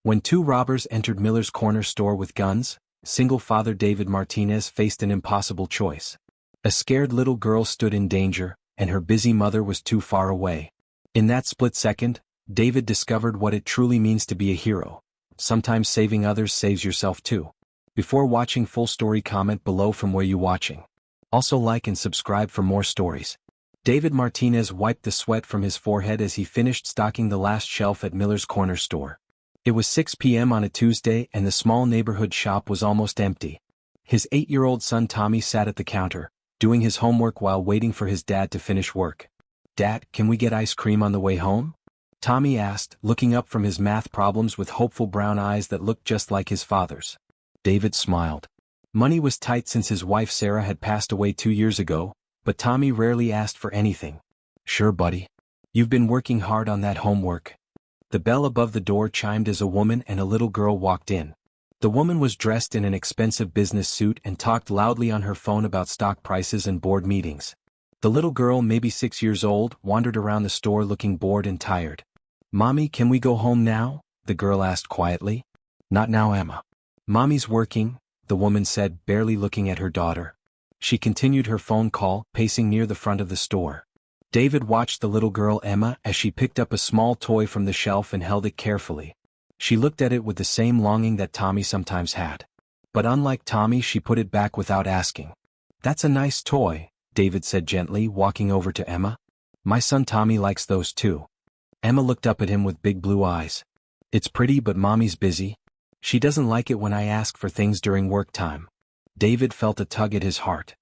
When two robbers entered Miller's corner store with guns, single father David Martinez faced an impossible choice. A scared little girl stood in danger, and her busy mother was too far away. In that split second, David discovered what it truly means to be a hero. Sometimes saving others saves yourself too. Before watching full story, comment below from where you watching. Also like and subscribe for more stories. David Martinez wiped the sweat from his forehead as he finished stocking the last shelf at Miller's corner store. It was 6 p.m. on a Tuesday and the small neighborhood shop was almost empty. His 8-year-old son Tommy sat at the counter, doing his homework while waiting for his dad to finish work. "Dad, can we get ice cream on the way home?" Tommy asked, looking up from his math problems with hopeful brown eyes that looked just like his father's. David smiled. Money was tight since his wife Sarah had passed away 2 years ago, but Tommy rarely asked for anything. "Sure, buddy. You've been working hard on that homework." The bell above the door chimed as a woman and a little girl walked in. The woman was dressed in an expensive business suit and talked loudly on her phone about stock prices and board meetings. The little girl, maybe 6 years old, wandered around the store looking bored and tired. "Mommy, can we go home now?" the girl asked quietly. "Not now, Emma. Mommy's working," the woman said, barely looking at her daughter. She continued her phone call, pacing near the front of the store. David watched the little girl Emma as she picked up a small toy from the shelf and held it carefully. She looked at it with the same longing that Tommy sometimes had. But unlike Tommy, she put it back without asking. "That's a nice toy," David said gently, walking over to Emma. "My son Tommy likes those too." Emma looked up at him with big blue eyes. "It's pretty, but Mommy's busy. She doesn't like it when I ask for things during work time." David felt a tug at his heart.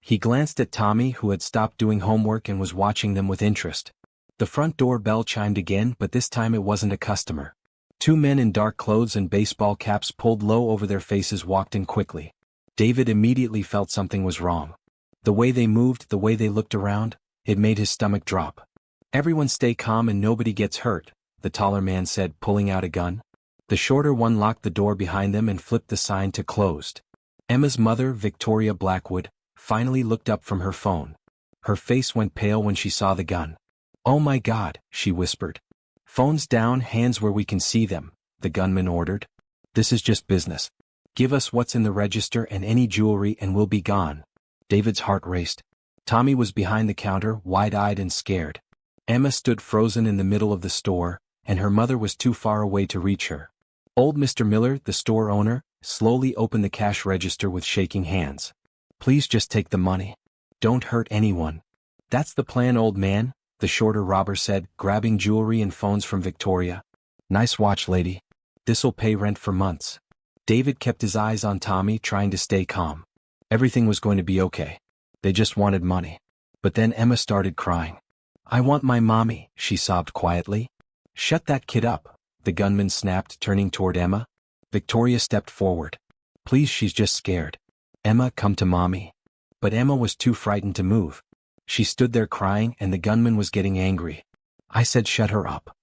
He glanced at Tommy, who had stopped doing homework and was watching them with interest. The front door bell chimed again, but this time it wasn't a customer. Two men in dark clothes and baseball caps pulled low over their faces walked in quickly. David immediately felt something was wrong. The way they moved, the way they looked around, it made his stomach drop. "Everyone stay calm and nobody gets hurt," the taller man said, pulling out a gun. The shorter one locked the door behind them and flipped the sign to closed. Emma's mother, Victoria Blackwood, finally looked up from her phone. Her face went pale when she saw the gun. "Oh my God," she whispered. "Phones down, hands where we can see them," the gunman ordered. "This is just business. Give us what's in the register and any jewelry and we'll be gone." David's heart raced. Tommy was behind the counter, wide-eyed and scared. Emma stood frozen in the middle of the store, and her mother was too far away to reach her. Old Mr. Miller, the store owner, slowly opened the cash register with shaking hands. "Please just take the money. Don't hurt anyone." "That's the plan, old man," the shorter robber said, grabbing jewelry and phones from Victoria. "Nice watch, lady. This'll pay rent for months." David kept his eyes on Tommy, trying to stay calm. Everything was going to be okay. They just wanted money. But then Emma started crying. "I want my mommy," she sobbed quietly. "Shut that kid up," the gunman snapped, turning toward Emma. Victoria stepped forward. "Please, she's just scared. Emma, come to mommy." But Emma was too frightened to move. She stood there crying and the gunman was getting angry. "I said shut her up."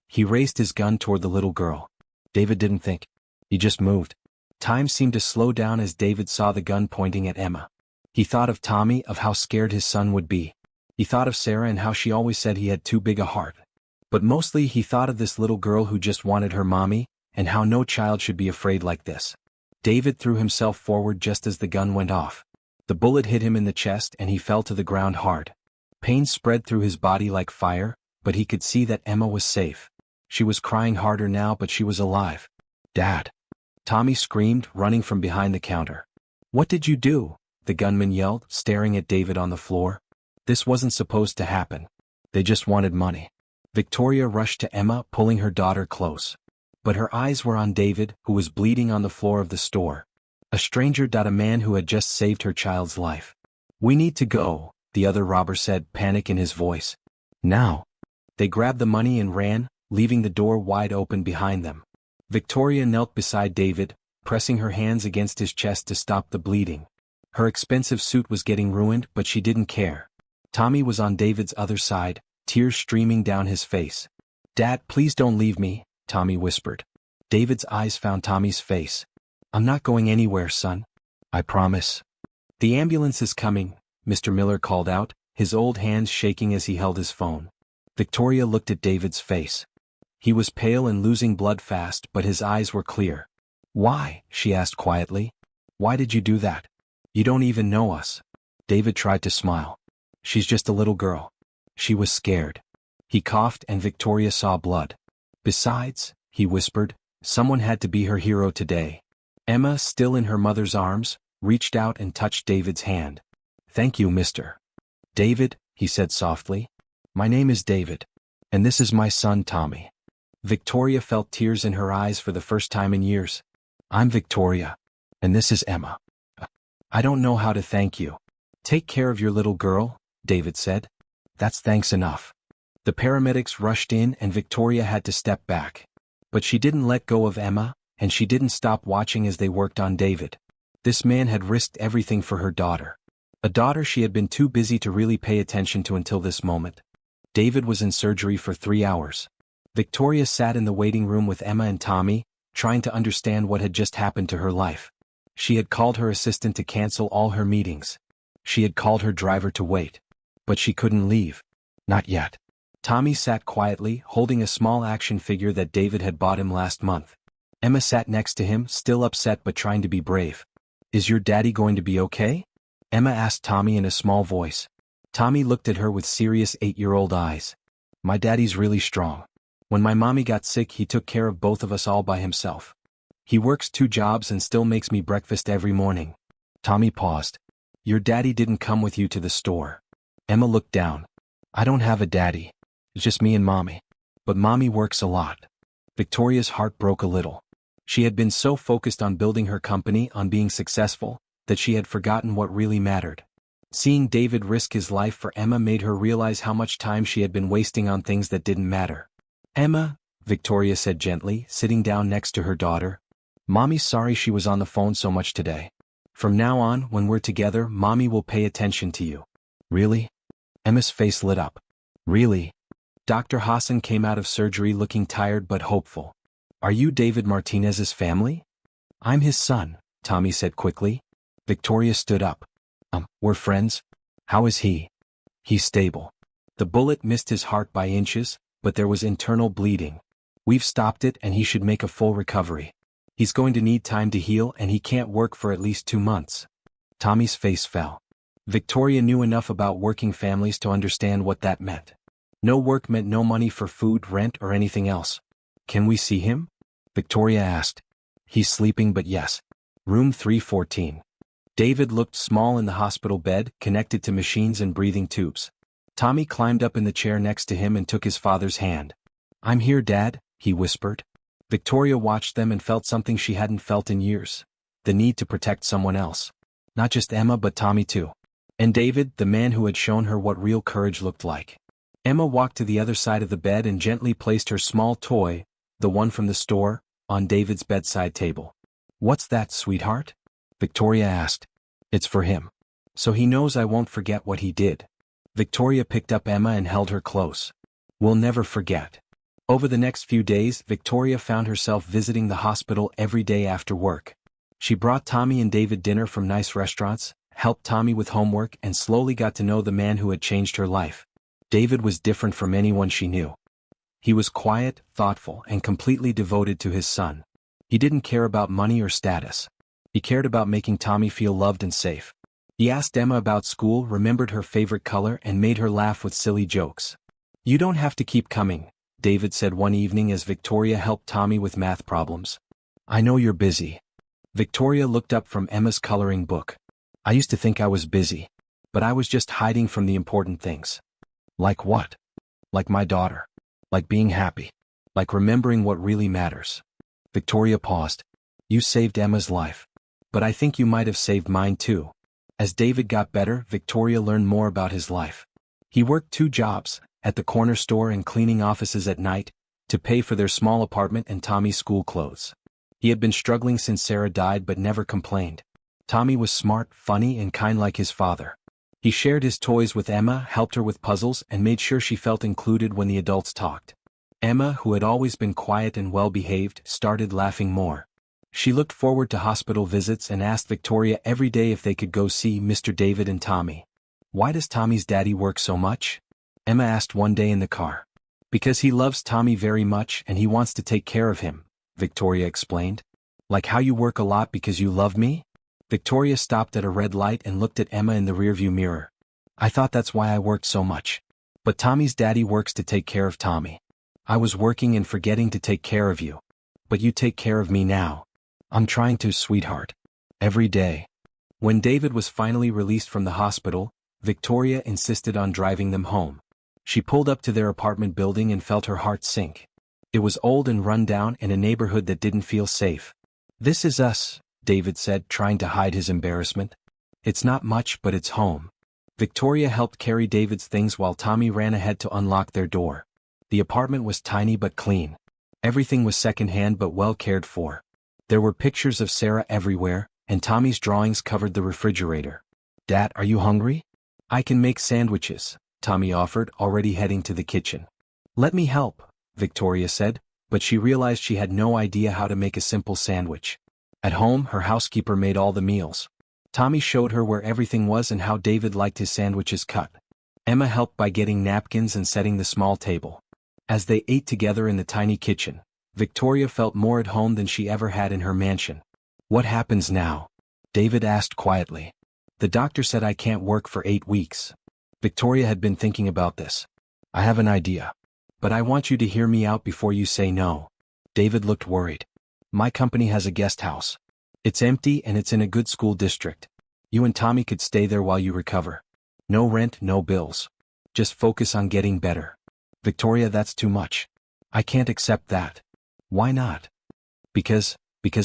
He raised his gun toward the little girl. David didn't think. He just moved. Time seemed to slow down as David saw the gun pointing at Emma. He thought of Tommy, of how scared his son would be. He thought of Sarah and how she always said he had too big a heart. But mostly he thought of this little girl who just wanted her mommy, and how no child should be afraid like this. David threw himself forward just as the gun went off. The bullet hit him in the chest and he fell to the ground hard. Pain spread through his body like fire, but he could see that Emma was safe. She was crying harder now, but she was alive. "Dad!" Tommy screamed, running from behind the counter. "What did you do?" the gunman yelled, staring at David on the floor. "This wasn't supposed to happen. They just wanted money." Victoria rushed to Emma, pulling her daughter close. But her eyes were on David, who was bleeding on the floor of the store. A stranger, a man who had just saved her child's life. "We need to go," the other robber said, panic in his voice. "Now." They grabbed the money and ran, leaving the door wide open behind them. Victoria knelt beside David, pressing her hands against his chest to stop the bleeding. Her expensive suit was getting ruined, but she didn't care. Tommy was on David's other side, tears streaming down his face. "Dad, please don't leave me," Tommy whispered. David's eyes found Tommy's face. "I'm not going anywhere, son. I promise." "The ambulance is coming," Mr. Miller called out, his old hands shaking as he held his phone. Victoria looked at David's face. He was pale and losing blood fast, but his eyes were clear. "Why?" she asked quietly. "Why did you do that? You don't even know us." David tried to smile. "She's just a little girl." She was scared. He coughed and Victoria saw blood. "Besides," he whispered, "someone had to be her hero today." Emma, still in her mother's arms, reached out and touched David's hand. "Thank you, Mr. David," he said softly. "My name is David. And this is my son Tommy." Victoria felt tears in her eyes for the first time in years. "I'm Victoria. And this is Emma." "I don't know how to thank you." "Take care of your little girl," David said. "That's thanks enough." The paramedics rushed in and Victoria had to step back. But she didn't let go of Emma, and she didn't stop watching as they worked on David. This man had risked everything for her daughter. A daughter she had been too busy to really pay attention to until this moment. David was in surgery for 3 hours. Victoria sat in the waiting room with Emma and Tommy, trying to understand what had just happened to her life. She had called her assistant to cancel all her meetings. She had called her driver to wait. But she couldn't leave. Not yet. Tommy sat quietly, holding a small action figure that David had bought him last month. Emma sat next to him, still upset but trying to be brave. "Is your daddy going to be okay?" Emma asked Tommy in a small voice. Tommy looked at her with serious 8-year-old eyes. "My daddy's really strong. When my mommy got sick, he took care of both of us all by himself. He works 2 jobs and still makes me breakfast every morning." Tommy paused. "Your daddy didn't come with you to the store." Emma looked down. "I don't have a daddy. It's just me and mommy. But mommy works a lot." Victoria's heart broke a little. She had been so focused on building her company, on being successful, that she had forgotten what really mattered. Seeing David risk his life for Emma made her realize how much time she had been wasting on things that didn't matter. "Emma," Victoria said gently, sitting down next to her daughter, "Mommy's sorry she was on the phone so much today. From now on, when we're together, Mommy will pay attention to you." "Really?" Emma's face lit up. "Really?" Dr. Hassan came out of surgery looking tired but hopeful. "Are you David Martinez's family?" "I'm his son," Tommy said quickly. Victoria stood up. We're friends? How is he?" "He's stable. The bullet missed his heart by inches, but there was internal bleeding. We've stopped it and he should make a full recovery. He's going to need time to heal and he can't work for at least 2 months." Tommy's face fell. Victoria knew enough about working families to understand what that meant. No work meant no money for food, rent, or anything else. "Can we see him?" Victoria asked. "He's sleeping, but yes. Room 314. David looked small in the hospital bed, connected to machines and breathing tubes. Tommy climbed up in the chair next to him and took his father's hand. "I'm here, Dad," he whispered. Victoria watched them and felt something she hadn't felt in years. The need to protect someone else. Not just Emma but Tommy too. And David, the man who had shown her what real courage looked like. Emma walked to the other side of the bed and gently placed her small toy, the one from the store, on David's bedside table. "What's that, sweetheart?" Victoria asked. "It's for him. So he knows I won't forget what he did." Victoria picked up Emma and held her close. "We'll never forget." Over the next few days, Victoria found herself visiting the hospital every day after work. She brought Tommy and David dinner from nice restaurants, helped Tommy with homework, and slowly got to know the man who had changed her life. David was different from anyone she knew. He was quiet, thoughtful, and completely devoted to his son. He didn't care about money or status. He cared about making Tommy feel loved and safe. He asked Emma about school, remembered her favorite color, and made her laugh with silly jokes. "You don't have to keep coming," David said one evening as Victoria helped Tommy with math problems. "I know you're busy." Victoria looked up from Emma's coloring book. "I used to think I was busy. But I was just hiding from the important things." "Like what?" "Like my daughter. Like being happy. Like remembering what really matters." Victoria paused. "You saved Emma's life. But I think you might have saved mine too." As David got better, Victoria learned more about his life. He worked 2 jobs, at the corner store and cleaning offices at night, to pay for their small apartment and Tommy's school clothes. He had been struggling since Sarah died but never complained. Tommy was smart, funny, and kind like his father. He shared his toys with Emma, helped her with puzzles, and made sure she felt included when the adults talked. Emma, who had always been quiet and well-behaved, started laughing more. She looked forward to hospital visits and asked Victoria every day if they could go see Mr. David and Tommy. "Why does Tommy's daddy work so much?" Emma asked one day in the car. Because he loves Tommy very much and he wants to take care of him, Victoria explained. Like how you work a lot because you love me? Victoria stopped at a red light and looked at Emma in the rearview mirror. I thought that's why I worked so much. But Tommy's daddy works to take care of Tommy. I was working and forgetting to take care of you. But you take care of me now. I'm trying to, sweetheart. Every day. When David was finally released from the hospital, Victoria insisted on driving them home. She pulled up to their apartment building and felt her heart sink. It was old and run down in a neighborhood that didn't feel safe. This is us, David said, trying to hide his embarrassment. It's not much, but it's home. Victoria helped carry David's things while Tommy ran ahead to unlock their door. The apartment was tiny but clean. Everything was secondhand but well cared for. There were pictures of Sarah everywhere, and Tommy's drawings covered the refrigerator. Dad, are you hungry? I can make sandwiches, Tommy offered, already heading to the kitchen. Let me help, Victoria said, but she realized she had no idea how to make a simple sandwich. At home, her housekeeper made all the meals. Tommy showed her where everything was and how David liked his sandwiches cut. Emma helped by getting napkins and setting the small table. As they ate together in the tiny kitchen, Victoria felt more at home than she ever had in her mansion. What happens now? David asked quietly. The doctor said I can't work for 8 weeks. Victoria had been thinking about this. I have an idea. But I want you to hear me out before you say no. David looked worried. My company has a guest house. It's empty and it's in a good school district. You and Tommy could stay there while you recover. No rent, no bills. Just focus on getting better. Victoria, that's too much. I can't accept that. Why not? Because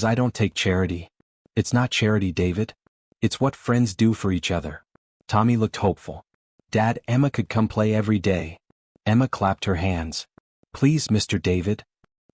I don't take charity. It's not charity, David. It's what friends do for each other. Tommy looked hopeful. Dad, Emma could come play every day. Emma clapped her hands. Please, Mr. David.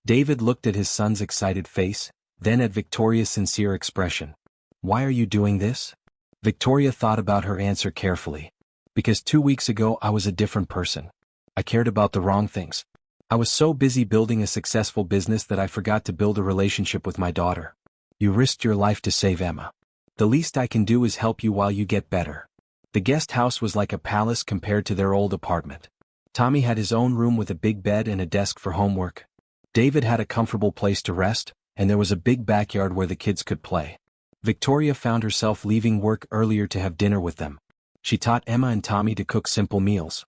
David looked at his son's excited face, then at Victoria's sincere expression. Why are you doing this? Victoria thought about her answer carefully. Because 2 weeks ago I was a different person. I cared about the wrong things. I was so busy building a successful business that I forgot to build a relationship with my daughter. You risked your life to save Emma. The least I can do is help you while you get better. The guest house was like a palace compared to their old apartment. Tommy had his own room with a big bed and a desk for homework. David had a comfortable place to rest, and there was a big backyard where the kids could play. Victoria found herself leaving work earlier to have dinner with them. She taught Emma and Tommy to cook simple meals.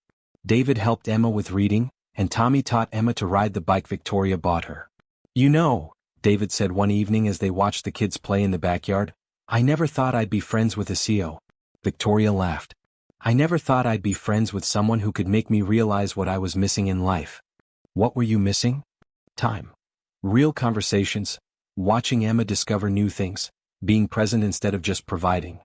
David helped Emma with reading, and Tommy taught Emma to ride the bike Victoria bought her. You know, David said one evening as they watched the kids play in the backyard, I never thought I'd be friends with a CEO. Victoria laughed. I never thought I'd be friends with someone who could make me realize what I was missing in life. What were you missing? Time. Real conversations, watching Emma discover new things, being present instead of just providing.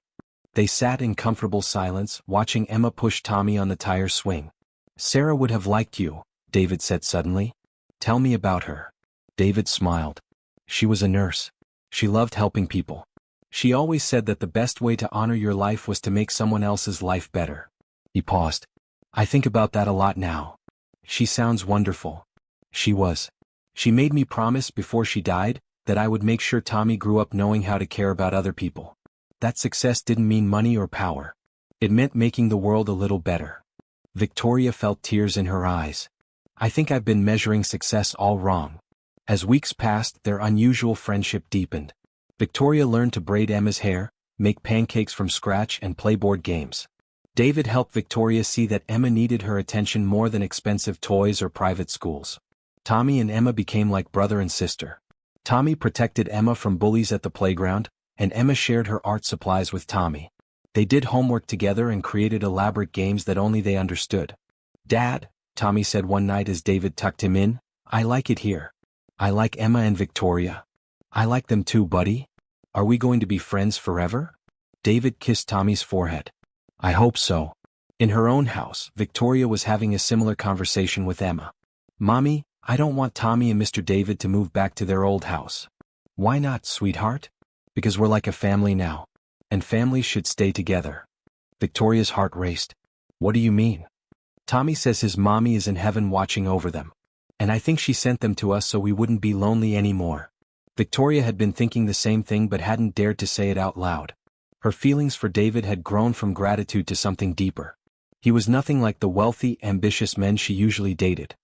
They sat in comfortable silence, watching Emma push Tommy on the tire swing. Sarah would have liked you, David said suddenly. Tell me about her. David smiled. She was a nurse. She loved helping people. She always said that the best way to honor your life was to make someone else's life better. He paused. I think about that a lot now. She sounds wonderful. She was. She made me promise before she died that I would make sure Tommy grew up knowing how to care about other people. That success didn't mean money or power. It meant making the world a little better. Victoria felt tears in her eyes. I think I've been measuring success all wrong. As weeks passed, their unusual friendship deepened. Victoria learned to braid Emma's hair, make pancakes from scratch and play board games. David helped Victoria see that Emma needed her attention more than expensive toys or private schools. Tommy and Emma became like brother and sister. Tommy protected Emma from bullies at the playground, and Emma shared her art supplies with Tommy. They did homework together and created elaborate games that only they understood. Dad, Tommy said one night as David tucked him in, I like it here. I like Emma and Victoria. I like them too, buddy. Are we going to be friends forever? David kissed Tommy's forehead. I hope so. In her own house, Victoria was having a similar conversation with Emma. Mommy, I don't want Tommy and Mr. David to move back to their old house. Why not, sweetheart? Because we're like a family now. And families should stay together. Victoria's heart raced. What do you mean? Tommy says his mommy is in heaven watching over them. And I think she sent them to us so we wouldn't be lonely anymore. Victoria had been thinking the same thing but hadn't dared to say it out loud. Her feelings for David had grown from gratitude to something deeper. He was nothing like the wealthy, ambitious men she usually dated.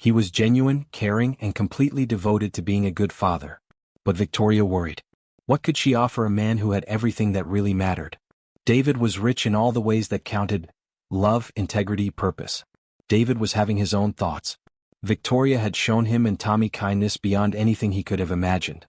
He was genuine, caring, and completely devoted to being a good father. But Victoria worried. What could she offer a man who had everything that really mattered? David was rich in all the ways that counted: love, integrity, purpose. David was having his own thoughts. Victoria had shown him and Tommy kindness beyond anything he could have imagined.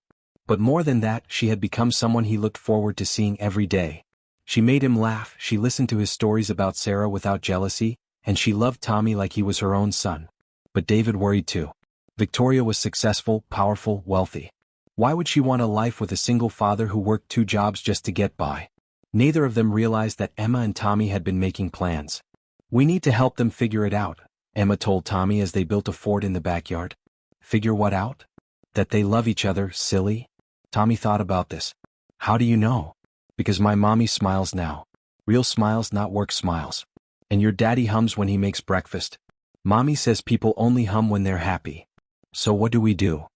But more than that, she had become someone he looked forward to seeing every day. She made him laugh, she listened to his stories about Sarah without jealousy, and she loved Tommy like he was her own son. But David worried too. Victoria was successful, powerful, wealthy. Why would she want a life with a single father who worked 2 jobs just to get by? Neither of them realized that Emma and Tommy had been making plans. "We need to help them figure it out," Emma told Tommy as they built a fort in the backyard. "Figure what out?" "That they love each other, silly." Tommy thought about this. "How do you know?" "Because my mommy smiles now. Real smiles, not work smiles. And your daddy hums when he makes breakfast. Mommy says people only hum when they're happy." "So what do we do?"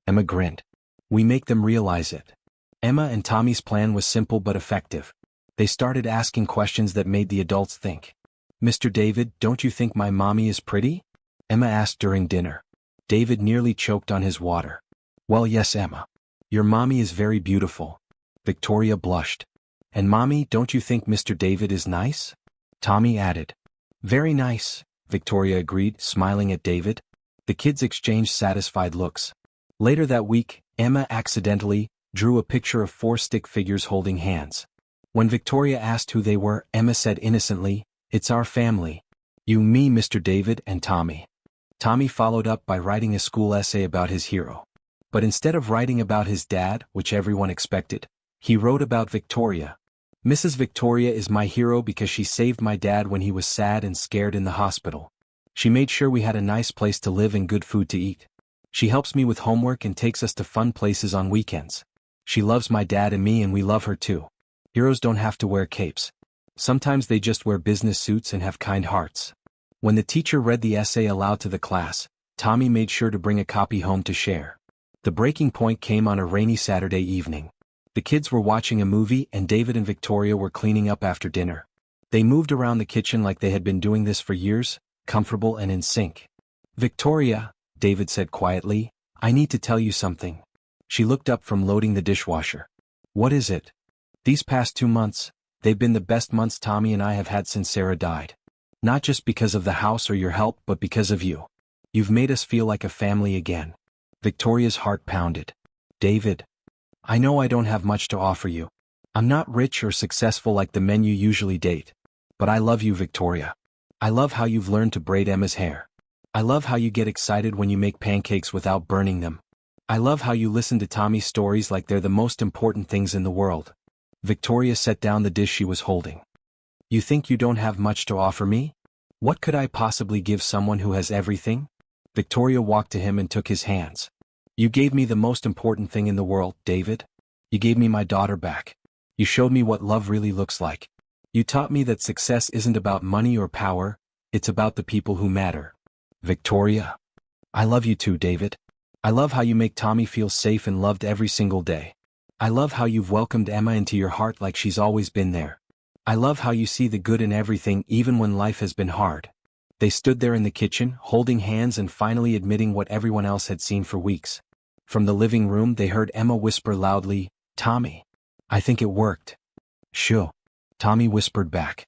Emma grinned. "We make them realize it." Emma and Tommy's plan was simple but effective. They started asking questions that made the adults think. "Mr. David, don't you think my mommy is pretty?" Emma asked during dinner. David nearly choked on his water. "Well, yes, Emma. Your mommy is very beautiful." Victoria blushed. "And mommy, don't you think Mr. David is nice?" Tommy added. "Very nice," Victoria agreed, smiling at David. The kids exchanged satisfied looks. Later that week, Emma accidentally drew a picture of 4 stick figures holding hands. When Victoria asked who they were, Emma said innocently, "It's our family. You, me, Mr. David, and Tommy." Tommy followed up by writing a school essay about his hero. But instead of writing about his dad, which everyone expected, he wrote about Victoria. "Mrs. Victoria is my hero because she saved my dad when he was sad and scared in the hospital. She made sure we had a nice place to live and good food to eat. She helps me with homework and takes us to fun places on weekends. She loves my dad and me, and we love her too. Heroes don't have to wear capes. Sometimes they just wear business suits and have kind hearts." When the teacher read the essay aloud to the class, Tommy made sure to bring a copy home to share. The breaking point came on a rainy Saturday evening. The kids were watching a movie and David and Victoria were cleaning up after dinner. They moved around the kitchen like they had been doing this for years, comfortable and in sync. "Victoria," David said quietly, "I need to tell you something." She looked up from loading the dishwasher. "What is it?" "These past 2 months, they've been the best months Tommy and I have had since Sarah died. Not just because of the house or your help, but because of you. You've made us feel like a family again." Victoria's heart pounded. "David, I know I don't have much to offer you. I'm not rich or successful like the men you usually date. But I love you, Victoria. I love how you've learned to braid Emma's hair. I love how you get excited when you make pancakes without burning them. I love how you listen to Tommy's stories like they're the most important things in the world." Victoria set down the dish she was holding. "You think you don't have much to offer me? What could I possibly give someone who has everything?" Victoria walked to him and took his hands. "You gave me the most important thing in the world, David. You gave me my daughter back. You showed me what love really looks like. You taught me that success isn't about money or power, it's about the people who matter." "Victoria, I love you too, David. I love how you make Tommy feel safe and loved every single day. I love how you've welcomed Emma into your heart like she's always been there. I love how you see the good in everything even when life has been hard." They stood there in the kitchen, holding hands and finally admitting what everyone else had seen for weeks. From the living room they heard Emma whisper loudly, "Tommy, I think it worked." "Shoo," Tommy whispered back.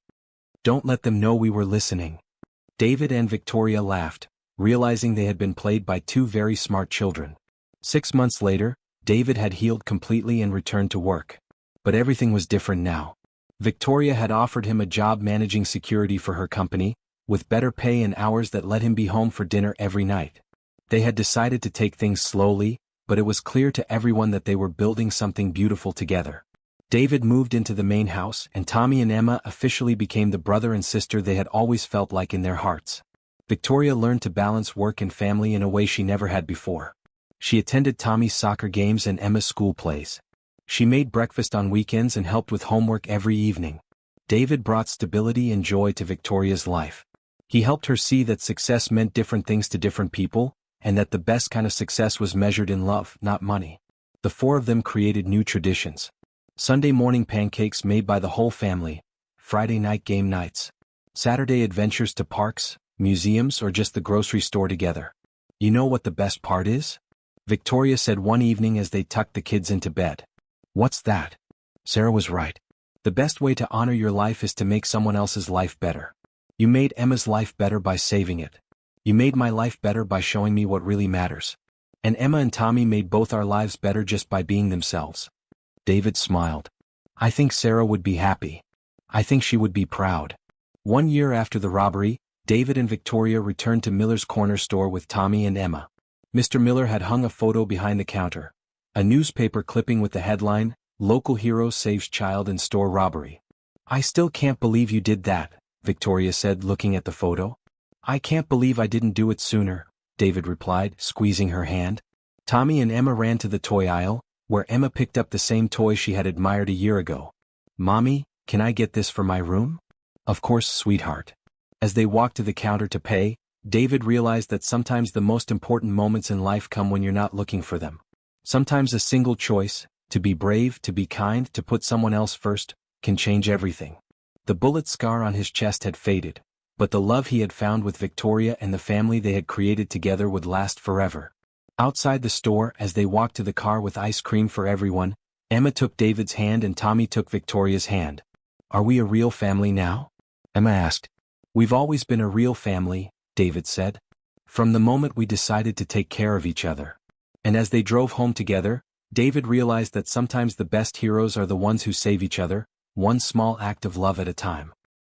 "Don't let them know we were listening." David and Victoria laughed, realizing they had been played by 2 very smart children. 6 months later, David had healed completely and returned to work. But everything was different now. Victoria had offered him a job managing security for her company, with better pay and hours that let him be home for dinner every night. They had decided to take things slowly, but it was clear to everyone that they were building something beautiful together. David moved into the main house, and Tommy and Emma officially became the brother and sister they had always felt like in their hearts. Victoria learned to balance work and family in a way she never had before. She attended Tommy's soccer games and Emma's school plays. She made breakfast on weekends and helped with homework every evening. David brought stability and joy to Victoria's life. He helped her see that success meant different things to different people, and that the best kind of success was measured in love, not money. The 4 of them created new traditions. Sunday morning pancakes made by the whole family, Friday night game nights, Saturday adventures to parks, museums or just the grocery store together. You know what the best part is? Victoria said one evening as they tucked the kids into bed. What's that? Sarah was right. The best way to honor your life is to make someone else's life better. You made Emma's life better by saving it. You made my life better by showing me what really matters. And Emma and Tommy made both our lives better just by being themselves. David smiled. I think Sarah would be happy. I think she would be proud. 1 year after the robbery, David and Victoria returned to Miller's Corner store with Tommy and Emma. Mr. Miller had hung a photo behind the counter. A newspaper clipping with the headline, Local Hero Saves Child in Store Robbery. I still can't believe you did that, Victoria said, looking at the photo. I can't believe I didn't do it sooner, David replied, squeezing her hand. Tommy and Emma ran to the toy aisle, where Emma picked up the same toy she had admired a year ago. Mommy, can I get this for my room? Of course, sweetheart. As they walked to the counter to pay, David realized that sometimes the most important moments in life come when you're not looking for them. Sometimes a single choice, to be brave, to be kind, to put someone else first, can change everything. The bullet scar on his chest had faded, but the love he had found with Victoria and the family they had created together would last forever. Outside the store, as they walked to the car with ice cream for everyone, Emma took David's hand and Tommy took Victoria's hand. Are we a real family now? Emma asked. We've always been a real family, David said. From the moment we decided to take care of each other. And as they drove home together, David realized that sometimes the best heroes are the ones who save each other, one small act of love at a time.